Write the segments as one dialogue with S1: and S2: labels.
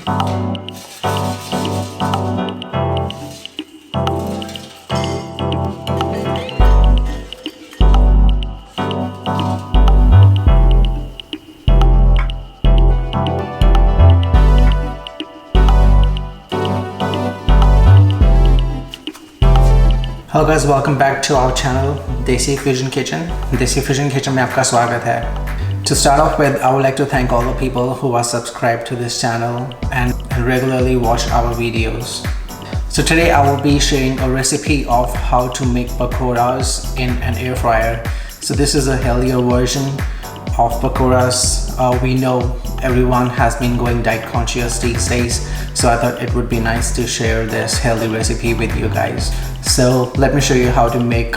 S1: Hello guys, welcome back to our channel Desi Fusion Kitchen. Desi Fusion Kitchen में आपका स्वागत है. To start off with, I would like to thank all the people who are subscribed to this channel and regularly watch our videos. So today I will be sharing a recipe of how to make pakoras in an air fryer. So this is a healthier version of pakoras. We know everyone has been going diet conscious these days, so I thought it would be nice to share this healthy recipe with you guys. So let me show you how to make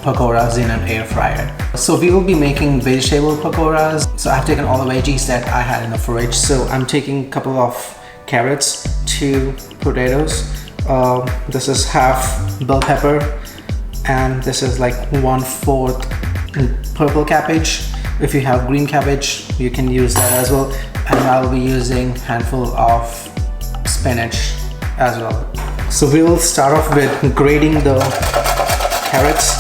S1: pakoras in an air fryer. So we will be making vegetable pakoras. So I've taken all the veggies that I had in the fridge. So I'm taking a couple of carrots, 2 potatoes, this is half bell pepper, and this is like 1/4 purple cabbage. If you have green cabbage, you can use that as well. And I'll be using handful of spinach as well. So we will start off with grating the carrots.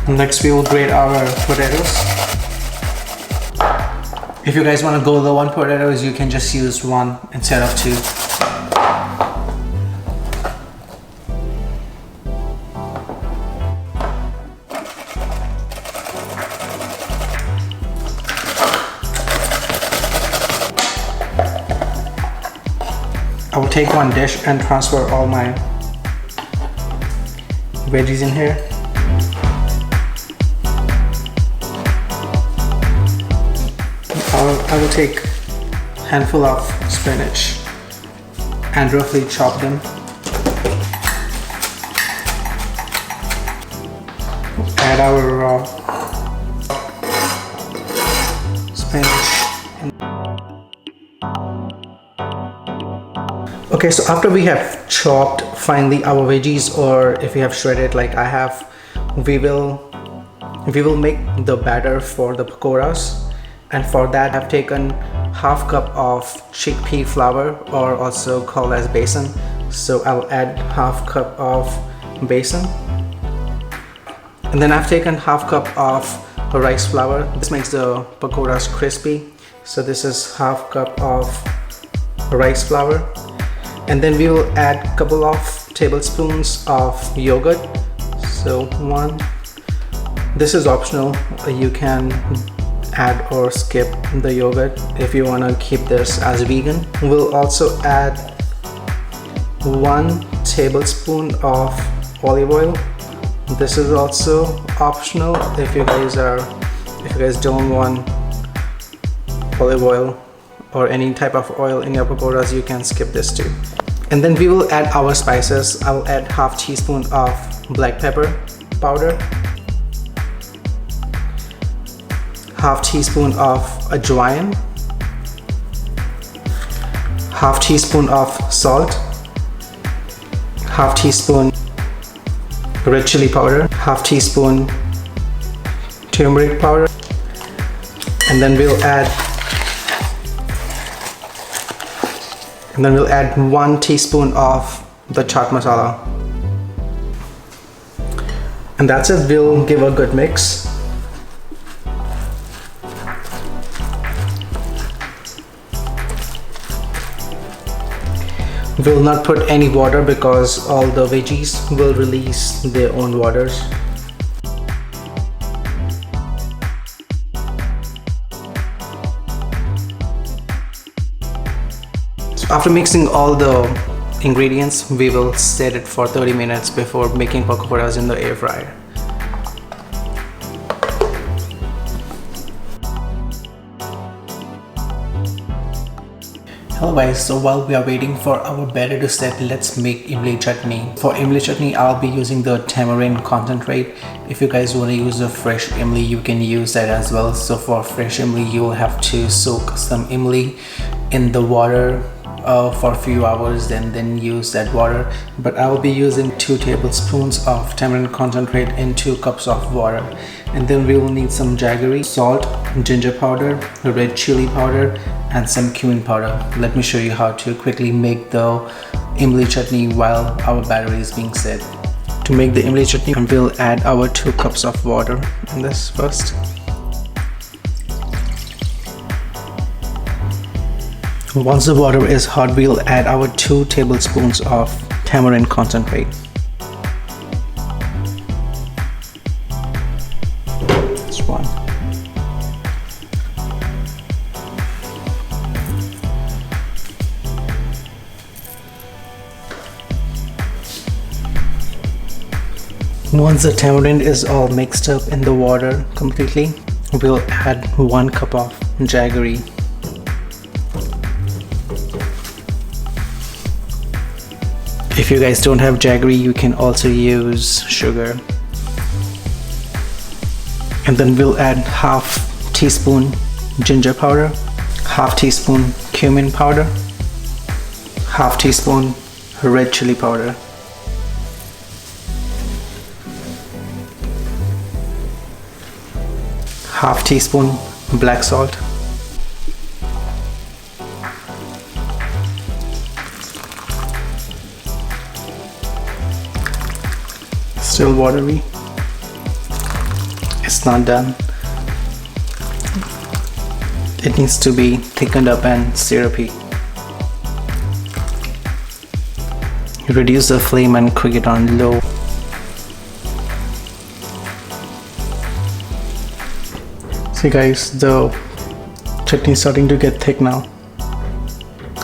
S1: Next we will grate our potatoes. If you guys want to go low on potatoes, you can just use 1 instead of 2. I will take one dish and transfer all my veggies in here. I will take a handful of spinach and roughly chop them. Add our raw spinach. Okay, so after we have chopped finely our veggies, or if we have shredded like I have, we will make the batter for the pakoras. And for that I've taken half cup of chickpea flour, or also called as besan. So I'll add half cup of besan. And then I've taken half cup of rice flour. This makes the pakoras crispy. So this is half cup of rice flour. And then we will add a couple of tablespoons of yogurt. So 1. This is optional. You can add or skip the yogurt if you want to keep this as vegan. We'll also add 1 tablespoon of olive oil. This is also optional. If you guys don't want olive oil or any type of oil in your pakoras, you can skip this too. And then we will add our spices. I will add half teaspoon of black pepper powder, half teaspoon of ajwain, half teaspoon of salt, half teaspoon red chili powder, half teaspoon turmeric powder, and then we'll add 1 teaspoon of the chaat masala. And that's it. We'll give a good mix. We'll not put any water because all the veggies will release their own waters. So after mixing all the ingredients, we will set it for 30 minutes before making pakoras in the air fryer. Hello guys, so while we are waiting for our batter to set, let's make imli chutney. For imli chutney, I'll be using the tamarind concentrate. If you guys want to use a fresh imli, you can use that as well. So for fresh imli, you will have to soak some imli in the water for a few hours, then use that water. But I will be using 2 tablespoons of tamarind concentrate in 2 cups of water. And then we will need some jaggery, salt, ginger powder, red chili powder, and some cumin powder. Let me show you how to quickly make the imli chutney while our batter is being set. To make the imli chutney, we'll add our 2 cups of water in this first. Once the water is hot, we'll add our 2 tablespoons of tamarind concentrate. This one. Once the tamarind is all mixed up in the water completely, we'll add 1 cup of jaggery. If you guys don't have jaggery, you can also use sugar. And then we'll add half teaspoon ginger powder, half teaspoon cumin powder, half teaspoon red chili powder. Half teaspoon black salt. Still watery. It's not done. It needs to be thickened up and syrupy. Reduce the flame and cook it on low. See guys, the chutney is starting to get thick now.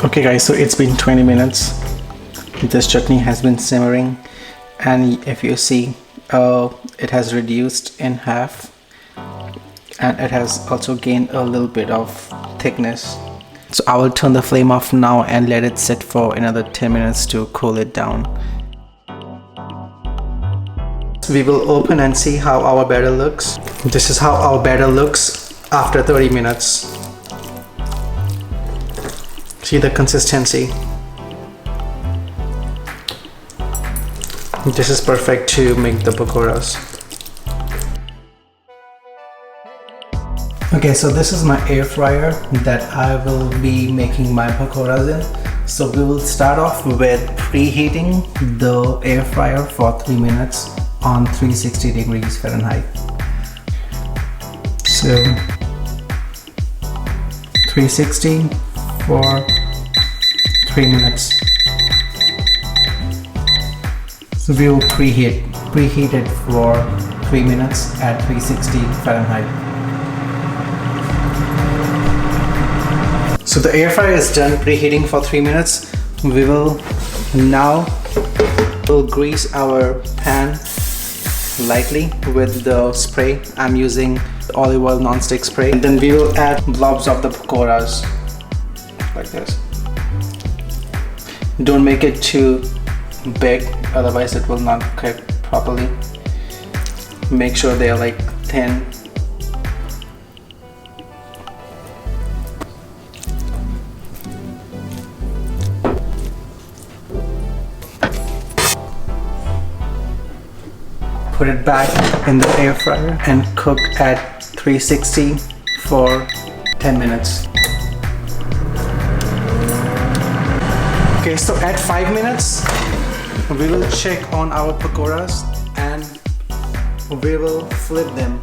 S1: Okay guys, so it's been 20 minutes. This chutney has been simmering, and if you see, it has reduced in half, and it has also gained a little bit of thickness. So I will turn the flame off now and let it sit for another 10 minutes to cool it down. We will open and see how our batter looks. This is how our batter looks after 30 minutes. See the consistency. This is perfect to make the pakoras. Okay, so this is my air fryer that I will be making my pakoras in. So we will start off with preheating the air fryer for 3 minutes on 360 degrees Fahrenheit. So 360 for 3 minutes. So we will preheat it for 3 minutes at 360 Fahrenheit. So the air fryer is done preheating for 3 minutes. We will now grease our pan lightly with the spray. I'm using olive oil non-stick spray, and then we will add blobs of the pakoras like this. Don't make it too big, otherwise it will not cook properly. Make sure they are like thin. Put it back in the air fryer and cook at 360 for 10 minutes. Okay, so at 5 minutes, we will check on our pakoras and we will flip them